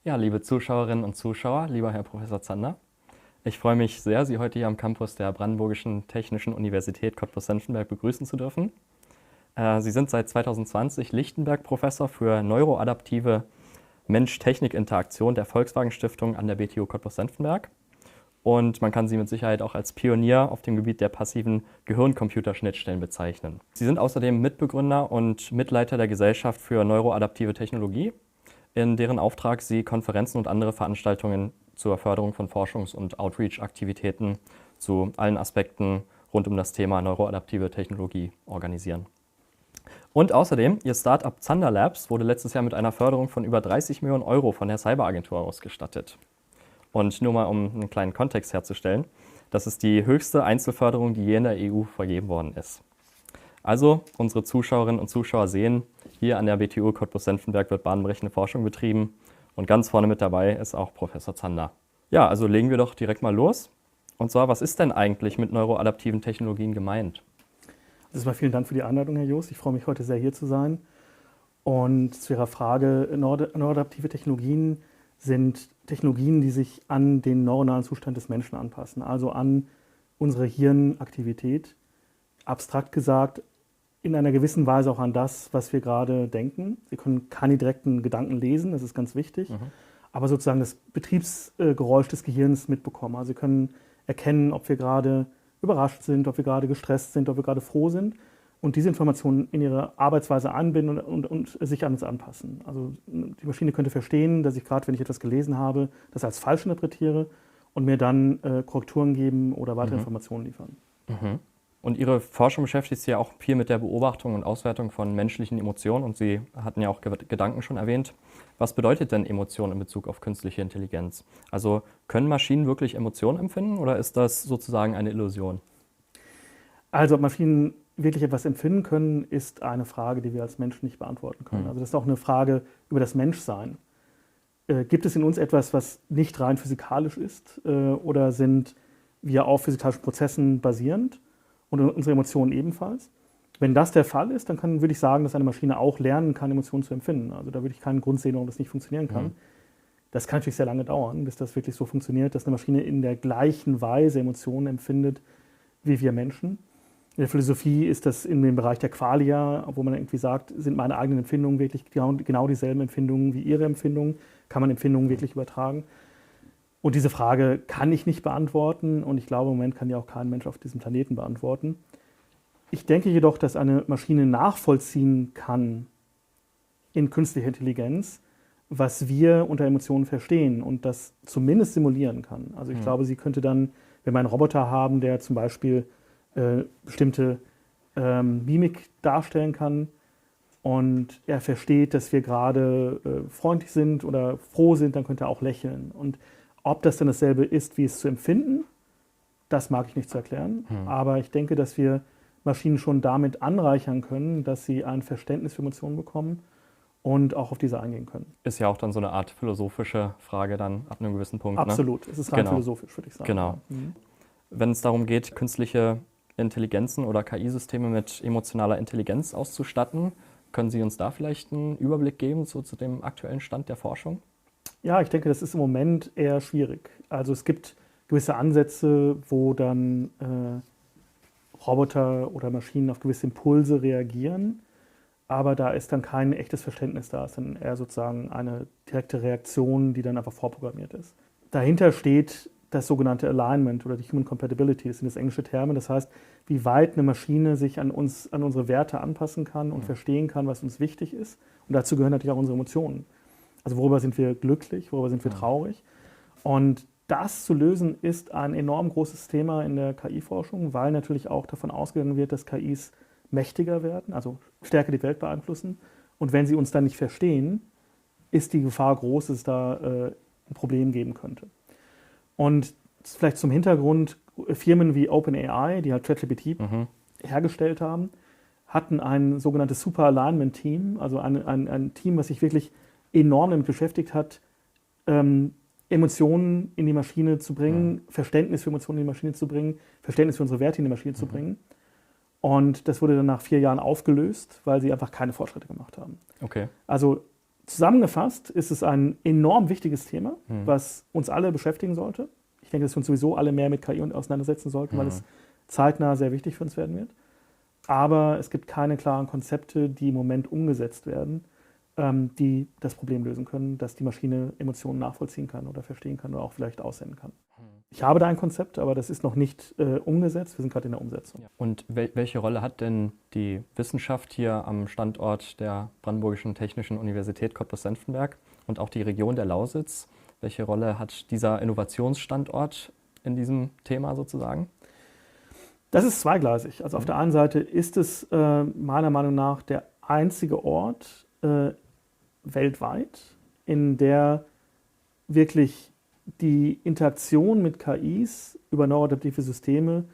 Ja, liebe Zuschauerinnen und Zuschauer, lieber Herr Professor Zander, ich freue mich sehr, Sie heute hier am Campus der Brandenburgischen Technischen Universität Cottbus-Senftenberg begrüßen zu dürfen. Sie sind seit 2020 Lichtenberg-Professor für neuroadaptive Mensch-Technik-Interaktion der Volkswagen Stiftung an der BTU Cottbus-Senftenberg. Und man kann Sie mit Sicherheit auch als Pionier auf dem Gebiet der passiven Gehirn-Computer-Schnittstellen bezeichnen. Sie sind außerdem Mitbegründer und Mitleiter der Gesellschaft für neuroadaptive Technologie, in deren Auftrag Sie Konferenzen und andere Veranstaltungen zur Förderung von Forschungs- und Outreach-Aktivitäten zu allen Aspekten rund um das Thema neuroadaptive Technologie organisieren. Und außerdem, Ihr Startup Zander Labs wurde letztes Jahr mit einer Förderung von über 30 Millionen Euro von der Cyberagentur ausgestattet. Und nur mal, um einen kleinen Kontext herzustellen, das ist die höchste Einzelförderung, die je in der EU vergeben worden ist. Also, unsere Zuschauerinnen und Zuschauer sehen, hier an der BTU Cottbus-Senftenberg wird bahnbrechende Forschung betrieben und ganz vorne mit dabei ist auch Professor Zander. Ja, also legen wir doch direkt mal los. Und zwar, was ist denn eigentlich mit neuroadaptiven Technologien gemeint? Erstmal vielen Dank für die Einladung, Herr Jost. Ich freue mich heute sehr, hier zu sein. Und zu Ihrer Frage, neuroadaptive Technologien sind Technologien, die sich an den neuronalen Zustand des Menschen anpassen, also an unsere Hirnaktivität. Abstrakt gesagt, in einer gewissen Weise auch an das, was wir gerade denken. Sie können keine direkten Gedanken lesen, das ist ganz wichtig, aber sozusagen das Betriebsgeräusch des Gehirns mitbekommen. Also Sie können erkennen, ob wir gerade überrascht sind, ob wir gerade gestresst sind, ob wir gerade froh sind und diese Informationen in ihre Arbeitsweise anbinden und sich an uns anpassen. Also die Maschine könnte verstehen, dass ich gerade, wenn ich etwas gelesen habe, das als falsch interpretiere und mir dann Korrekturen geben oder weitere Informationen liefern. Und Ihre Forschung beschäftigt sich ja auch viel mit der Beobachtung und Auswertung von menschlichen Emotionen und Sie hatten ja auch Gedanken schon erwähnt. Was bedeutet denn Emotion in Bezug auf künstliche Intelligenz? Also können Maschinen wirklich Emotionen empfinden oder ist das sozusagen eine Illusion? Also ob Maschinen wirklich etwas empfinden können, ist eine Frage, die wir als Menschen nicht beantworten können. Also das ist auch eine Frage über das Menschsein. Gibt es in uns etwas, was nicht rein physikalisch ist oder sind wir auf physikalischen Prozessen basierend? Und unsere Emotionen ebenfalls. Wenn das der Fall ist, dann würde ich sagen, dass eine Maschine auch lernen kann, Emotionen zu empfinden. Also da würde ich keinen Grund sehen, warum das nicht funktionieren kann. Das kann natürlich sehr lange dauern, bis das wirklich so funktioniert, dass eine Maschine in der gleichen Weise Emotionen empfindet wie wir Menschen. In der Philosophie ist das in dem Bereich der Qualia, wo man irgendwie sagt, sind meine eigenen Empfindungen wirklich genau dieselben Empfindungen wie Ihre Empfindungen? Kann man Empfindungen wirklich übertragen? Und diese Frage kann ich nicht beantworten und ich glaube, im Moment kann ja auch kein Mensch auf diesem Planeten beantworten. Ich denke jedoch, dass eine Maschine nachvollziehen kann in künstlicher Intelligenz, was wir unter Emotionen verstehen und das zumindest simulieren kann. Also ich glaube, sie könnte dann, wenn wir einen Roboter haben, der zum Beispiel bestimmte Mimik darstellen kann und er versteht, dass wir gerade freundlich sind oder froh sind, dann könnte er auch lächeln. Und ob das dann dasselbe ist, wie es zu empfinden, das mag ich nicht zu erklären. Aber ich denke, dass wir Maschinen schon damit anreichern können, dass sie ein Verständnis für Emotionen bekommen und auch auf diese eingehen können. Ist ja auch dann so eine Art philosophische Frage dann ab einem gewissen Punkt. Absolut, es ist rein philosophisch, würde ich sagen. Genau. Wenn es darum geht, künstliche Intelligenzen oder KI-Systeme mit emotionaler Intelligenz auszustatten, können Sie uns da vielleicht einen Überblick geben zu dem aktuellen Stand der Forschung? Ja, ich denke, das ist im Moment eher schwierig. Also es gibt gewisse Ansätze, wo dann Roboter oder Maschinen auf gewisse Impulse reagieren, aber da ist dann kein echtes Verständnis da. Es ist dann eher sozusagen eine direkte Reaktion, die dann einfach vorprogrammiert ist. Dahinter steht das sogenannte Alignment oder die Human Compatibility. Das sind das englische Terme. Das heißt, wie weit eine Maschine sich an unsere Werte anpassen kann und verstehen kann, was uns wichtig ist. Und dazu gehören natürlich auch unsere Emotionen. Also worüber sind wir glücklich, worüber sind wir traurig? Und das zu lösen ist ein enorm großes Thema in der KI-Forschung, weil natürlich auch davon ausgegangen wird, dass KIs mächtiger werden, also stärker die Welt beeinflussen. Und wenn sie uns dann nicht verstehen, ist die Gefahr groß, dass es da ein Problem geben könnte. Und vielleicht zum Hintergrund, Firmen wie OpenAI, die halt ChatGPT hergestellt haben, hatten ein sogenanntes Super Alignment Team, also ein Team, was sich wirklich enorm damit beschäftigt hat, Emotionen in die Maschine zu bringen, Verständnis für Emotionen in die Maschine zu bringen, Verständnis für unsere Werte in die Maschine zu bringen. Und das wurde dann nach 4 Jahren aufgelöst, weil sie einfach keine Fortschritte gemacht haben. Okay. Also Zusammengefasst ist es ein enorm wichtiges Thema, was uns alle beschäftigen sollte. Ich denke, dass wir uns sowieso alle mehr mit KI auseinandersetzen sollten, weil es zeitnah sehr wichtig für uns werden wird. Aber es gibt keine klaren Konzepte, die im Moment umgesetzt werden, die das Problem lösen können, dass die Maschine Emotionen nachvollziehen kann oder verstehen kann oder auch vielleicht aussenden kann. Ich habe da ein Konzept, aber das ist noch nicht umgesetzt. Wir sind gerade in der Umsetzung. Und welche Rolle hat denn die Wissenschaft hier am Standort der Brandenburgischen Technischen Universität Cottbus-Senftenberg und auch die Region der Lausitz? Welche Rolle hat dieser Innovationsstandort in diesem Thema sozusagen? Das ist zweigleisig. Also auf der einen Seite ist es meiner Meinung nach der einzige Ort weltweit, in der wirklich die Interaktion mit KIs über neuroadaptive Systeme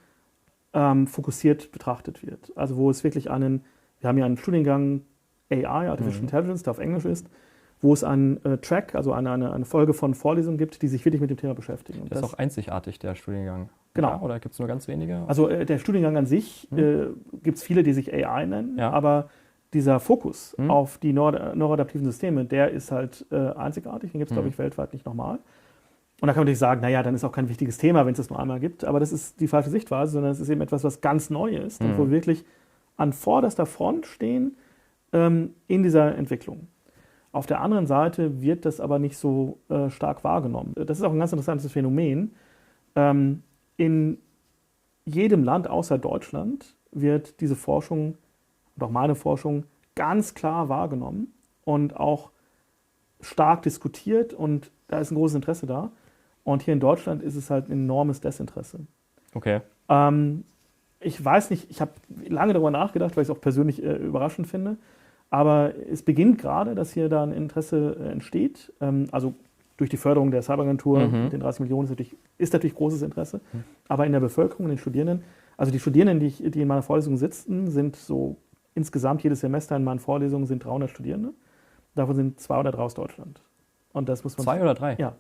fokussiert betrachtet wird. Also wo es wirklich wir haben ja einen Studiengang AI, Artificial Intelligence, der auf Englisch ist, wo es einen Track, also eine Folge von Vorlesungen gibt, die sich wirklich mit dem Thema beschäftigen. Und das ist auch einzigartig, der Studiengang. Genau. Ja, oder gibt es nur ganz wenige? Also der Studiengang an sich gibt es viele, die sich AI nennen, aber dieser Fokus auf die neuroadaptiven Systeme, der ist halt einzigartig, den gibt es, glaube ich, weltweit nicht nochmal. Und da kann man natürlich sagen, naja, dann ist auch kein wichtiges Thema, wenn es das nur einmal gibt, aber das ist die falsche Sichtweise, sondern es ist eben etwas, was ganz neu ist und wo wir wirklich an vorderster Front stehen in dieser Entwicklung. Auf der anderen Seite wird das aber nicht so stark wahrgenommen. Das ist auch ein ganz interessantes Phänomen. In jedem Land außer Deutschland wird diese Forschung und auch meine Forschung ganz klar wahrgenommen und auch stark diskutiert und da ist ein großes Interesse da. Und hier in Deutschland ist es halt ein enormes Desinteresse. Okay. Ich weiß nicht, ich habe lange darüber nachgedacht, weil ich es auch persönlich überraschend finde, aber es beginnt gerade, dass hier da ein Interesse entsteht. Also durch die Förderung der Cyberagentur mit den 30 Millionen ist natürlich großes Interesse. Aber in der Bevölkerung, in den Studierenden, also die Studierenden, die in meiner Vorlesung sitzen, sind so insgesamt jedes Semester in meinen Vorlesungen sind 300 Studierende. Davon sind 2 oder 3 aus Deutschland. Und das muss man 2 oder 3? Ja.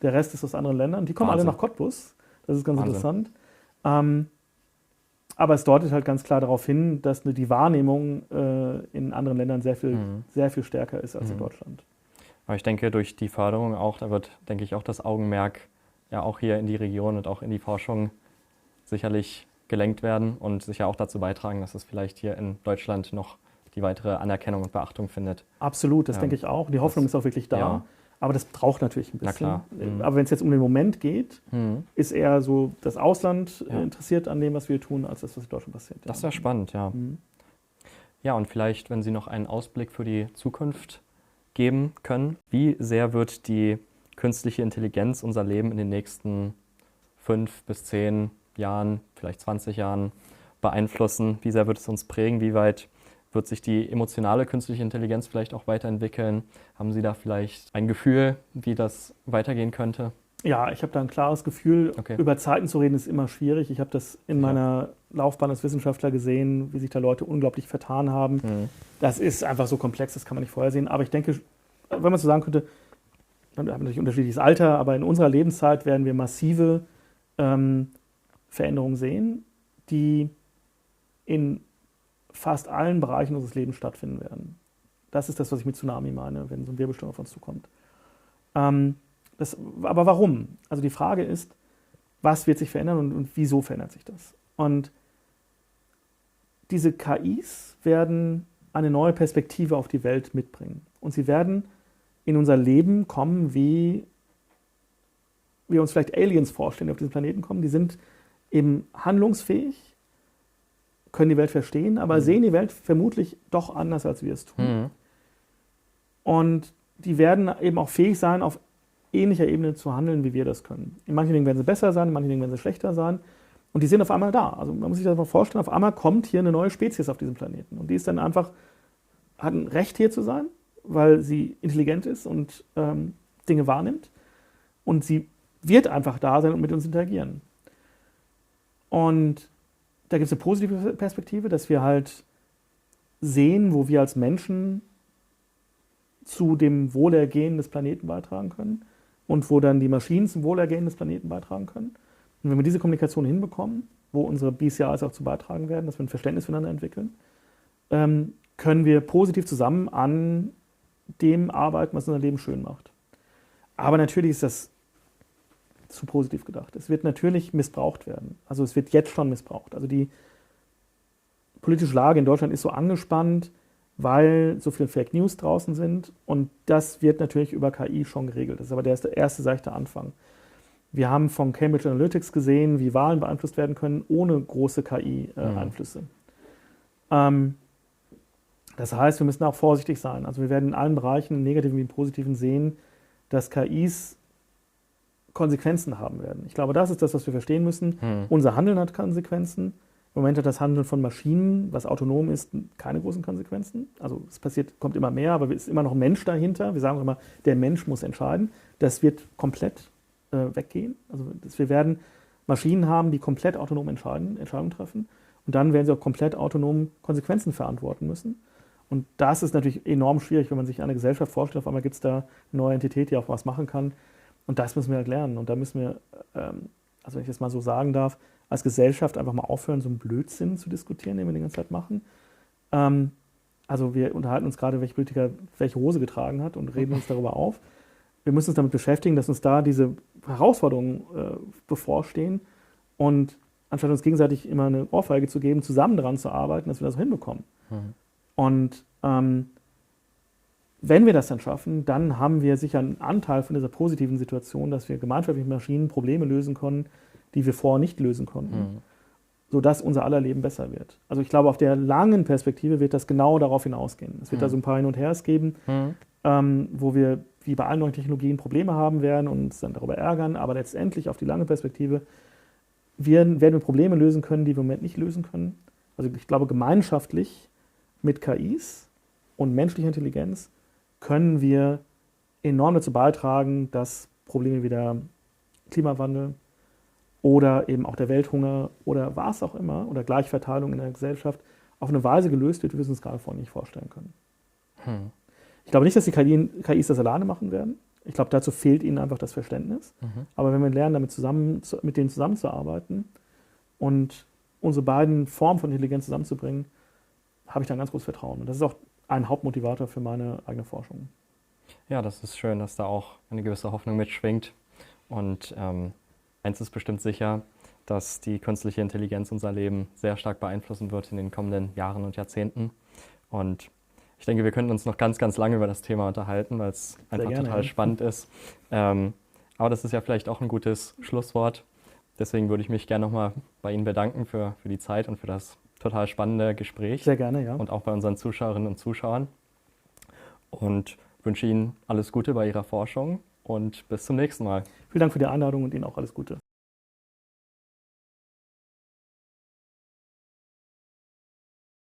Der Rest ist aus anderen Ländern. Die kommen alle nach Cottbus. Das ist ganz interessant. Aber es deutet halt ganz klar darauf hin, dass die Wahrnehmung in anderen Ländern sehr viel stärker ist als in Deutschland. Aber ich denke, durch die Förderung auch, da wird, denke ich, auch das Augenmerk ja auch hier in die Region und auch in die Forschung sicherlich gelenkt werden und sicher auch dazu beitragen, dass es vielleicht hier in Deutschland noch die weitere Anerkennung und Beachtung findet. Absolut, das denke ich auch. Die Hoffnung ist auch wirklich da. Ja. Aber das braucht natürlich ein bisschen. Na klar. Aber wenn es jetzt um den Moment geht, ist eher so das Ausland interessiert an dem, was wir tun, als das, was in Deutschland passiert. Das ist ja spannend, ja. Ja, und vielleicht, wenn Sie noch einen Ausblick für die Zukunft geben können, wie sehr wird die künstliche Intelligenz unser Leben in den nächsten 5 bis 10 Jahren, vielleicht 20 Jahren beeinflussen? Wie sehr wird es uns prägen? Wie weit wird sich die emotionale künstliche Intelligenz vielleicht auch weiterentwickeln? Haben Sie da vielleicht ein Gefühl, wie das weitergehen könnte? Ja, ich habe da ein klares Gefühl. Okay. Über Zeiten zu reden ist immer schwierig. Ich habe das in meiner Laufbahn als Wissenschaftler gesehen, wie sich da Leute unglaublich vertan haben. Das ist einfach so komplex, das kann man nicht vorhersehen. Aber ich denke, wenn man so sagen könnte, wir haben natürlich unterschiedliches Alter, aber in unserer Lebenszeit werden wir massive Veränderungen sehen, die in fast allen Bereichen unseres Lebens stattfinden werden. Das ist das, was ich mit Tsunami meine, wenn so ein Wirbelsturm auf uns zukommt. Aber warum? Also die Frage ist, was wird sich verändern und wieso verändert sich das? Und diese KIs werden eine neue Perspektive auf die Welt mitbringen. Und sie werden in unser Leben kommen, wie wir uns vielleicht Aliens vorstellen, die auf diesen Planeten kommen. Die sind eben handlungsfähig, können die Welt verstehen, aber sehen die Welt vermutlich doch anders, als wir es tun. Und die werden eben auch fähig sein, auf ähnlicher Ebene zu handeln, wie wir das können. In manchen Dingen werden sie besser sein, in manchen Dingen werden sie schlechter sein. Und die sind auf einmal da. Also man muss sich das mal vorstellen, auf einmal kommt hier eine neue Spezies auf diesem Planeten. Und die ist dann einfach, hat ein Recht hier zu sein, weil sie intelligent ist und Dinge wahrnimmt. Und sie wird einfach da sein und mit uns interagieren. Und da gibt es eine positive Perspektive, dass wir halt sehen, wo wir als Menschen zu dem Wohlergehen des Planeten beitragen können und wo dann die Maschinen zum Wohlergehen des Planeten beitragen können. Und wenn wir diese Kommunikation hinbekommen, wo unsere BCIs auch zu beitragen werden, dass wir ein Verständnis füreinander entwickeln, können wir positiv zusammen an dem arbeiten, was unser Leben schön macht. Aber natürlich ist das zu positiv gedacht. Es wird natürlich missbraucht werden. Also es wird jetzt schon missbraucht. Also die politische Lage in Deutschland ist so angespannt, weil so viele Fake News draußen sind. Und das wird natürlich über KI schon geregelt. Das ist aber der erste seichte Anfang. Wir haben von Cambridge Analytics gesehen, wie Wahlen beeinflusst werden können, ohne große KI-Einflüsse. Das heißt, wir müssen auch vorsichtig sein. Also wir werden in allen Bereichen, im Negativen wie im Positiven, sehen, dass KIs Konsequenzen haben werden. Ich glaube, das ist das, was wir verstehen müssen. Unser Handeln hat Konsequenzen. Im Moment hat das Handeln von Maschinen, was autonom ist, keine großen Konsequenzen. Also es passiert, kommt immer mehr, aber es ist immer noch ein Mensch dahinter. Wir sagen auch immer, der Mensch muss entscheiden. Das wird komplett weggehen. Also wir werden Maschinen haben, die komplett autonom Entscheidungen treffen. Und dann werden sie auch komplett autonom Konsequenzen verantworten müssen. Und das ist natürlich enorm schwierig, wenn man sich eine Gesellschaft vorstellt. Auf einmal gibt es da eine neue Entität, die auch was machen kann. Und das müssen wir halt lernen. Und da müssen wir, also wenn ich das mal so sagen darf, als Gesellschaft einfach mal aufhören, so einen Blödsinn zu diskutieren, den wir die ganze Zeit machen. Also wir unterhalten uns gerade, welche Politiker welche Hose getragen hat und reden uns darüber auf. Wir müssen uns damit beschäftigen, dass uns da diese Herausforderungen bevorstehen. Und anstatt uns gegenseitig immer eine Ohrfeige zu geben, zusammen daran zu arbeiten, dass wir das hinbekommen. Und wenn wir das dann schaffen, dann haben wir sicher einen Anteil von dieser positiven Situation, dass wir gemeinschaftlich mit Maschinen Probleme lösen können, die wir vorher nicht lösen konnten, sodass unser aller Leben besser wird. Also ich glaube, auf der langen Perspektive wird das genau darauf hinausgehen. Es wird da so ein paar Hin und Hers geben, wo wir wie bei allen neuen Technologien Probleme haben werden und uns dann darüber ärgern, aber letztendlich auf die lange Perspektive werden wir Probleme lösen können, die wir im Moment nicht lösen können. Also ich glaube, gemeinschaftlich mit KIs und menschlicher Intelligenz können wir enorm dazu beitragen, dass Probleme wie der Klimawandel oder eben auch der Welthunger oder was auch immer oder Gleichverteilung in der Gesellschaft auf eine Weise gelöst wird, wie wir es uns gerade vorhin nicht vorstellen können. Ich glaube nicht, dass die KIs das alleine machen werden. Ich glaube, dazu fehlt ihnen einfach das Verständnis. Aber wenn wir lernen, mit denen zusammenzuarbeiten und unsere beiden Formen von Intelligenz zusammenzubringen, habe ich da ein ganz großes Vertrauen. Und das ist auch ein Hauptmotivator für meine eigene Forschung. Ja, das ist schön, dass da auch eine gewisse Hoffnung mitschwingt. Und eins ist bestimmt sicher, dass die künstliche Intelligenz unser Leben sehr stark beeinflussen wird in den kommenden Jahren und Jahrzehnten. Und ich denke, wir könnten uns noch ganz, ganz lange über das Thema unterhalten, weil es einfach total spannend ist. Aber das ist ja vielleicht auch ein gutes Schlusswort. Deswegen würde ich mich gerne nochmal bei Ihnen bedanken für die Zeit und für das total spannende Gespräch. Sehr gerne, ja. Und auch bei unseren Zuschauerinnen und Zuschauern. Und wünsche Ihnen alles Gute bei Ihrer Forschung und bis zum nächsten Mal. Vielen Dank für die Einladung und Ihnen auch alles Gute.